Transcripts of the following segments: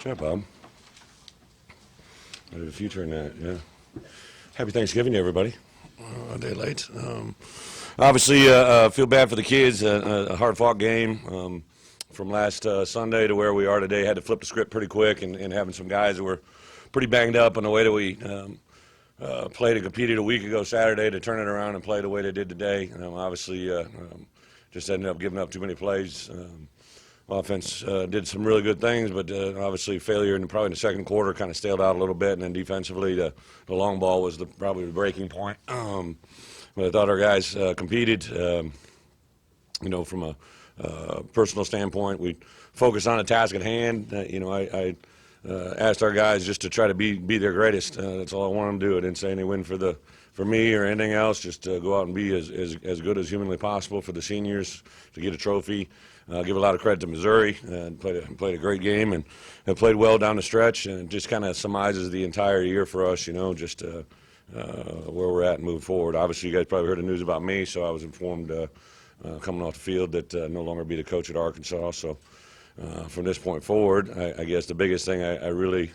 Good job, Bob. I have a future in that, yeah. Happy Thanksgiving to everybody. A day late. Obviously, feel bad for the kids. A hard-fought game from last Sunday to where we are today. Had to flip the script pretty quick, and having some guys that were pretty banged up on the way that we played and competed a week ago Saturday to turn it around and play the way they did today. Obviously, just ended up giving up too many plays. Offense did some really good things, but obviously failure probably in the second quarter kind of staled out a little bit, and then defensively the long ball was probably the breaking point. But I thought our guys competed. From a personal standpoint, we focused on the task at hand. I asked our guys just to try to be their greatest. That's all I want them to do. I didn't say any win for me or anything else. Just go out and be as good as humanly possible for the seniors to get a trophy. Give a lot of credit to Missouri. Played a great game and have played well down the stretch. And it just kind of summarizes the entire year for us, just where we're at and moving forward. Obviously, you guys probably heard the news about me, so I was informed coming off the field that no longer be the coach at Arkansas. So from this point forward, I guess the biggest thing I really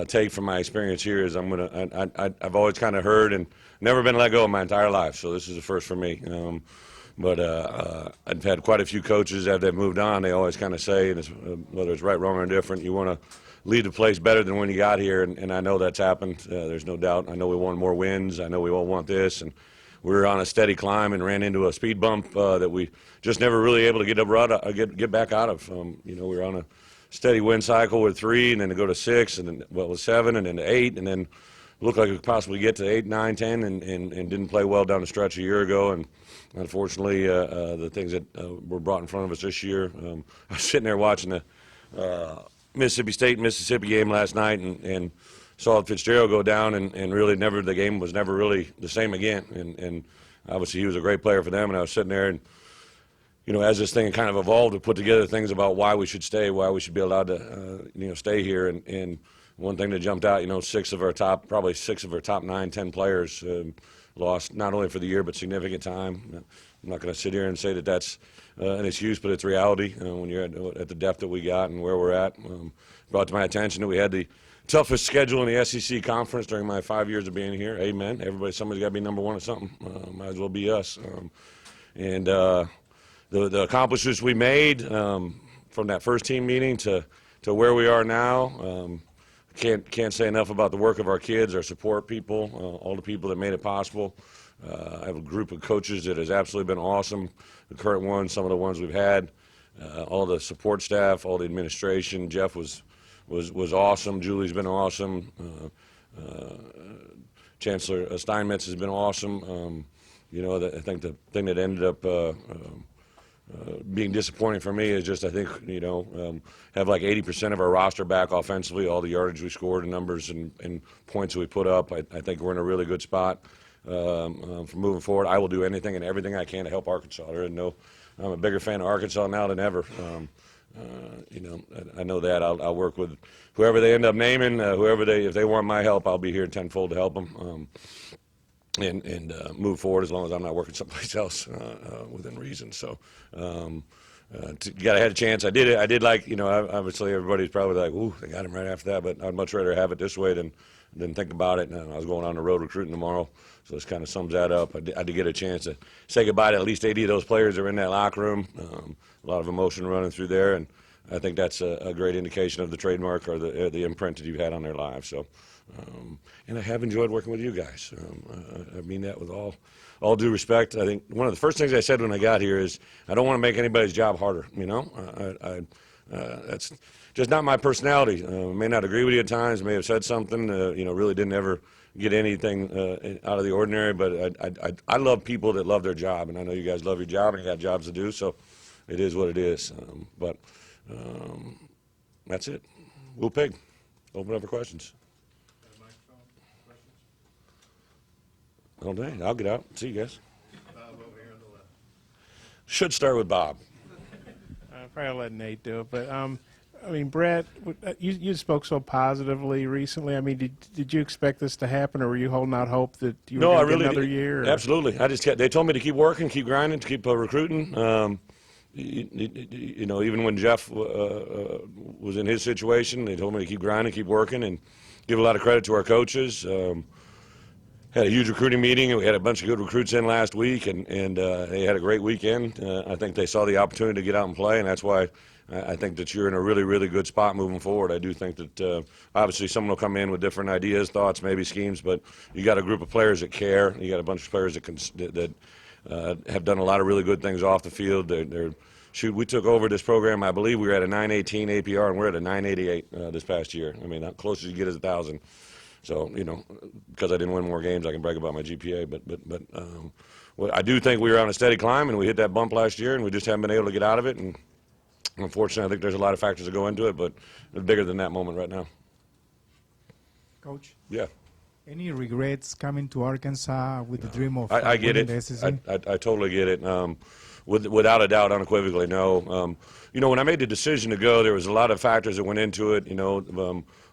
take from my experience here is I've always kind of heard and never been let go in my entire life. So this is the first for me. But I've had quite a few coaches as they've moved on. They always kind of say, whether it's right, wrong, or indifferent, you want to leave the place better than when you got here, and I know that's happened. There's no doubt. I know we want more wins. I know we all want this, and we were on a steady climb and ran into a speed bump that we just never really able to get back out of. We were on a steady win cycle with 3, and then to go to 6, and then with 7, and then to 8, and then looked like we could possibly get to 8, 9, 10, and didn't play well down the stretch a year ago. And unfortunately, the things that were brought in front of us this year, I was sitting there watching the Mississippi State-Mississippi game last night and saw Fitzgerald go down, and really the game was never really the same again. And obviously he was a great player for them, and I was sitting there and, as this thing kind of evolved, to put together things about why we should stay, why we should be allowed to, stay here. And one thing that jumped out, probably six of our top 9, 10 players lost not only for the year but significant time. I'm not going to sit here and say that that's an excuse, but it's reality. When you're at the depth that we got and where we're at, brought to my attention that we had the toughest schedule in the SEC conference during my 5 years of being here. Amen. Somebody's got to be number one at something. Might as well be us. And the accomplishments we made from that first team meeting to where we are now. Can't say enough about the work of our kids, our support people, all the people that made it possible. I have a group of coaches that has absolutely been awesome. The current ones, some of the ones we've had, all the support staff, all the administration. Jeff was awesome. Julie's been awesome. Chancellor Steinmetz has been awesome. I think the thing that ended up being disappointing for me is just have like 80% of our roster back offensively, all the yardage we scored and numbers and points we put up. I think we're in a really good spot for moving forward. I will do anything and everything I can to help Arkansas. I'm a bigger fan of Arkansas now than ever. I know that. I'll work with whoever they end up naming, if they want my help, I'll be here tenfold to help them. And move forward as long as I'm not working someplace else within reason. So, had a chance. I did it. I did obviously everybody's probably like, ooh, they got him right after that. But I'd much rather have it this way than think about it. And I was going on the road recruiting tomorrow, so this kind of sums that up. I did get a chance to say goodbye to at least 80 of those players that are in that locker room. A lot of emotion running through there, and I think that's a great indication of the trademark or the imprint that you've had on their lives. So. And I have enjoyed working with you guys. I mean that with all due respect. I think one of the first things I said when I got here is I don't want to make anybody's job harder. That's just not my personality. I may not agree with you at times. May have said something. Really didn't ever get anything out of the ordinary. But I love people that love their job, and I know you guys love your job and you got jobs to do. So it is what it is. But that's it. Woo Pig. Open up for questions. All day. I'll get out. See you guys. Bob over here on the left. Should start with Bob. Probably let Nate do it. But, Bret, you spoke so positively recently. Did you expect this to happen, or were you holding out hope that you were going to get another year? Absolutely. They told me to keep working, keep grinding, to keep recruiting. even when Jeff was in his situation, they told me to keep grinding, keep working, and give a lot of credit to our coaches. Had a huge recruiting meeting, and we had a bunch of good recruits in last week, and they had a great weekend. I think they saw the opportunity to get out and play, and that's why I think that you're in a really, really good spot moving forward. I do think that obviously someone will come in with different ideas, thoughts, maybe schemes, but you got a group of players that care. You got a bunch of players that have done a lot of really good things off the field. We took over this program. I believe we were at a 918 APR, and we're at a 988 this past year. I mean, how close as you get is 1,000. So, because I didn't win more games, I can brag about my GPA. But I do think we were on a steady climb, and we hit that bump last year, and we just haven't been able to get out of it. And unfortunately, I think there's a lot of factors that go into it, but it's bigger than that moment right now. Coach, Yeah. any regrets coming to Arkansas with the dream of I get winning it. the SEC? I totally get it. Without a doubt, unequivocally, no. When I made the decision to go, there was a lot of factors that went into it.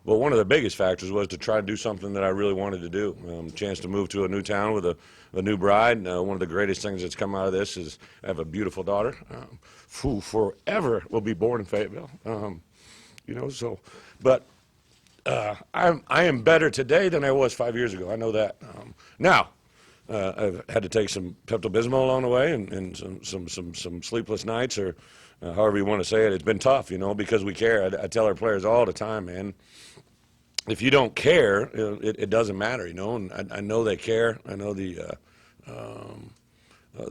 But one of the biggest factors was to try to do something that I really wanted to do. Chance to move to a new town with a new bride. One of the greatest things that's come out of this is I have a beautiful daughter who forever will be born in Fayetteville. But I am better today than I was 5 years ago. I know that. Now, I've had to take some Pepto-Bismol along the way and some sleepless nights, or however you want to say it. It's been tough, because we care. I tell our players all the time, man, if you don't care, it doesn't matter, and I know they care. I know the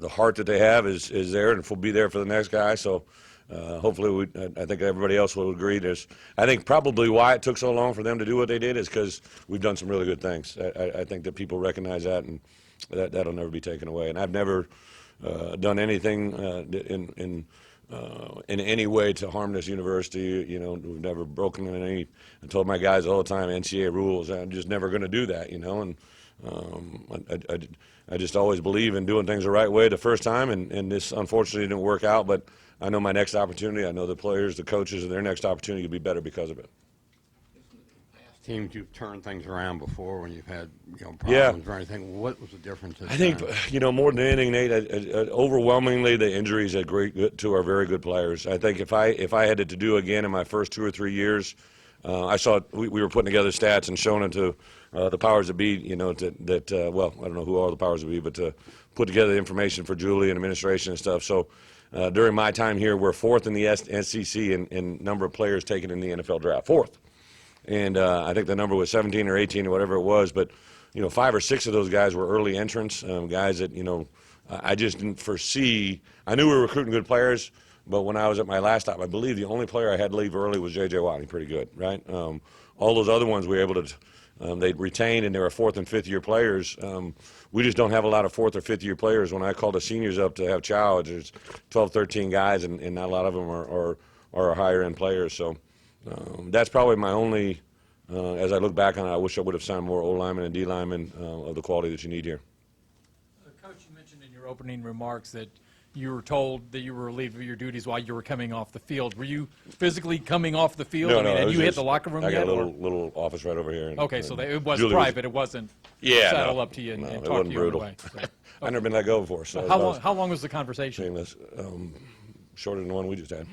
heart that they have is there and will be there for the next guy. So hopefully, I think everybody else will agree. I think probably why it took so long for them to do what they did is because we've done some really good things. I think that people recognize that, and that'll never be taken away. And I've never done anything in any way to harm this university. We've never broken any. I told my guys all the time, NCAA rules. I'm just never going to do that. And I just always believe in doing things the right way the first time. And this unfortunately didn't work out. But I know my next opportunity. I know the players, the coaches, and their next opportunity will be better because of it. Teams you've turned things around before when you've had problems Yeah. or anything. What was the difference? This I think time? more than anything, Nate, overwhelmingly the injuries had to our very good players. I think if I had it to do again in my first 2 or 3 years, I saw we were putting together stats and showing it to the powers that be. Well, I don't know who all the powers that be, but to put together the information for Julie and administration and stuff. So during my time here, we're fourth in the SEC in number of players taken in the NFL draft. Fourth. And I think the number was 17 or 18 or whatever it was. But, 5 or 6 of those guys were early entrants, guys that, I just didn't foresee. I knew we were recruiting good players, but when I was at my last stop, I believe the only player I had leave early was J.J. Watt. He's pretty good, right? All those other ones we were able to they retained, and they were 4th and 5th year players. We just don't have a lot of 4th or 5th year players. When I call the seniors up to have chow, there's 12, 13 guys, and not a lot of them are higher end players. So that's probably my only, as I look back on it, I wish I would have signed more O linemen and D linemen of the quality that you need here. Coach, you mentioned in your opening remarks that you were told that you were relieved of your duties while you were coming off the field. Were you physically coming off the field? No, Had it was you hit just- the locker room I yet? got a little office right over here. And, Okay, so it was Julie private. It wasn't saddle no. up to you and, No, and it talk wasn't to you on the brutal. way. So, I've never been let go before. So how long was the conversation? Shameless. Shorter than the one we just had.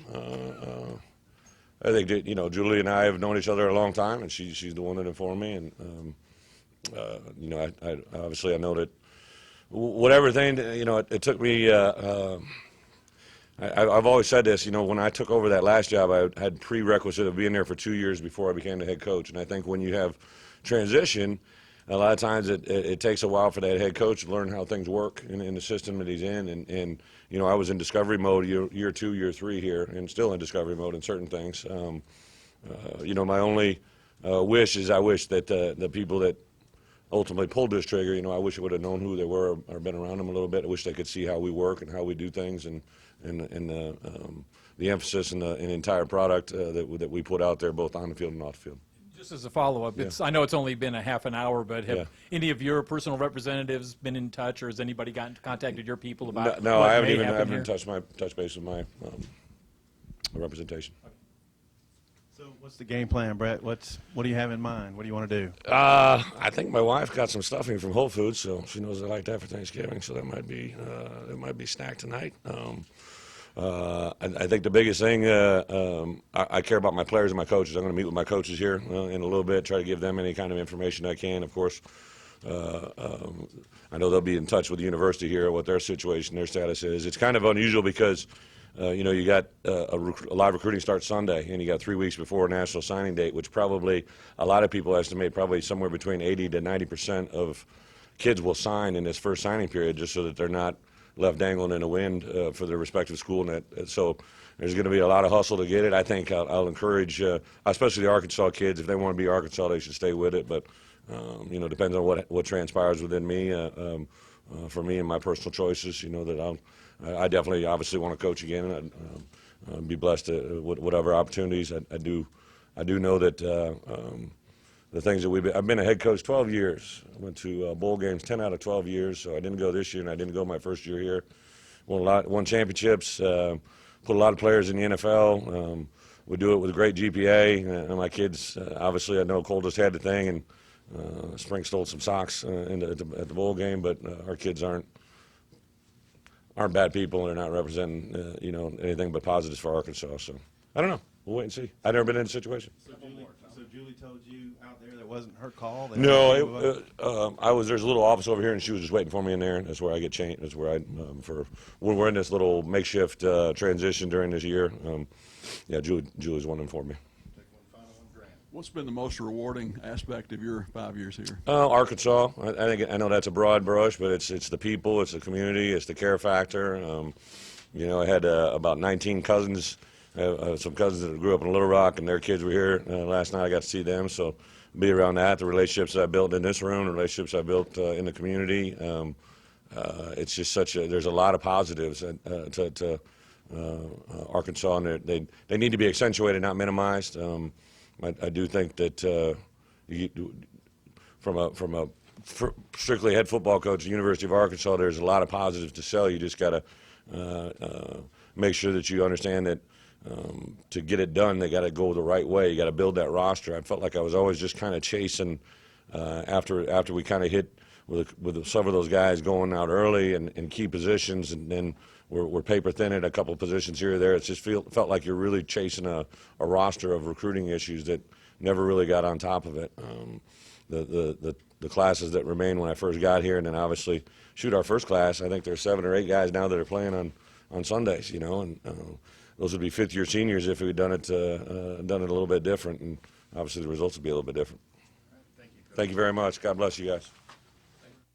I think that, Julie and I have known each other a long time, and she's the one that informed me. And I obviously I know that whatever thing it took me. I've always said this. When I took over that last job, I had prerequisite of being there for 2 years before I became the head coach. And I think when you have transition, a lot of times it takes a while for that head coach to learn how things work in the system that he's in. And I was in discovery mode year 2, year 3 here, and still in discovery mode in certain things. My only wish is I wish that the people that ultimately pulled this trigger, I wish I would have known who they were or been around them a little bit. I wish they could see how we work and how we do things and the emphasis and the entire product that we put out there, both on the field and off the field. Just as a follow-up, I know it's only been a half an hour, but have any of your personal representatives been in touch, or has anybody contacted your people about No, what I haven't may even happen here? touched base with my representation. So what's the game plan, Brett? What do you have in mind? What do you want to do? I think my wife got some stuffing from Whole Foods, so she knows I like that for Thanksgiving. So that might be snack tonight. I think the biggest thing, I care about my players and my coaches. I'm going to meet with my coaches here in a little bit, try to give them any kind of information I can. Of course, I know they'll be in touch with the university here, what their situation, their status is. It's kind of unusual because, you got a lot of recruiting starts Sunday, and you got 3 weeks before a national signing date, which probably a lot of people estimate probably somewhere between 80 to 90% of kids will sign in this first signing period, just so that they're not left dangling in the wind for their respective school. And so there's going to be a lot of hustle to get it. I think I'll encourage, especially the Arkansas kids, if they want to be Arkansas, they should stay with it. But depends on what transpires within me. For me and my personal choices, that I definitely obviously want to coach again, and I'd be blessed with whatever opportunities. I do know that the things that I've been a head coach 12 years. I went to bowl games 10 out of 12 years, so I didn't go this year, and I didn't go my first year here. Won championships, put a lot of players in the NFL. We do it with a great GPA, and my kids, obviously I know Cole just had the thing, and Spring stole some socks at the bowl game, but our kids aren't bad people. They're not representing anything but positives for Arkansas. So I don't know. We'll wait and see. I've never been in a situation. So Julie told you out there that wasn't her call? No, there's a little office over here, and she was just waiting for me in there. That's where I get changed. That's where when we're in this little makeshift transition during this year. Julie's one for me. What's been the most rewarding aspect of your 5 years here? Arkansas. I know that's a broad brush, but it's the people, it's the community, it's the care factor. I had about 19 cousins, some cousins that grew up in Little Rock, and their kids were here last night. I got to see them, so be around that. The relationships I built in this room, the relationships I built in the community. It's just there's a lot of positives to Arkansas, and they need to be accentuated, not minimized. I do think that from a strictly head football coach at the University of Arkansas, there's a lot of positives to sell. You just got to make sure that you understand that to get it done, they got to go the right way. You got to build that roster. I felt like I was always just kind of chasing after we kind of hit with some of those guys going out early and key positions, and then we're paper thinning a couple of positions here or there. It just felt like you're really chasing a roster of recruiting issues that never really got on top of it. The classes that remained when I first got here, and then obviously our first class, I think there's 7 or 8 guys now that are playing on Sundays, and those would be fifth-year seniors if we'd done it a little bit different, and obviously the results would be a little bit different. Thank you very much. God bless you guys.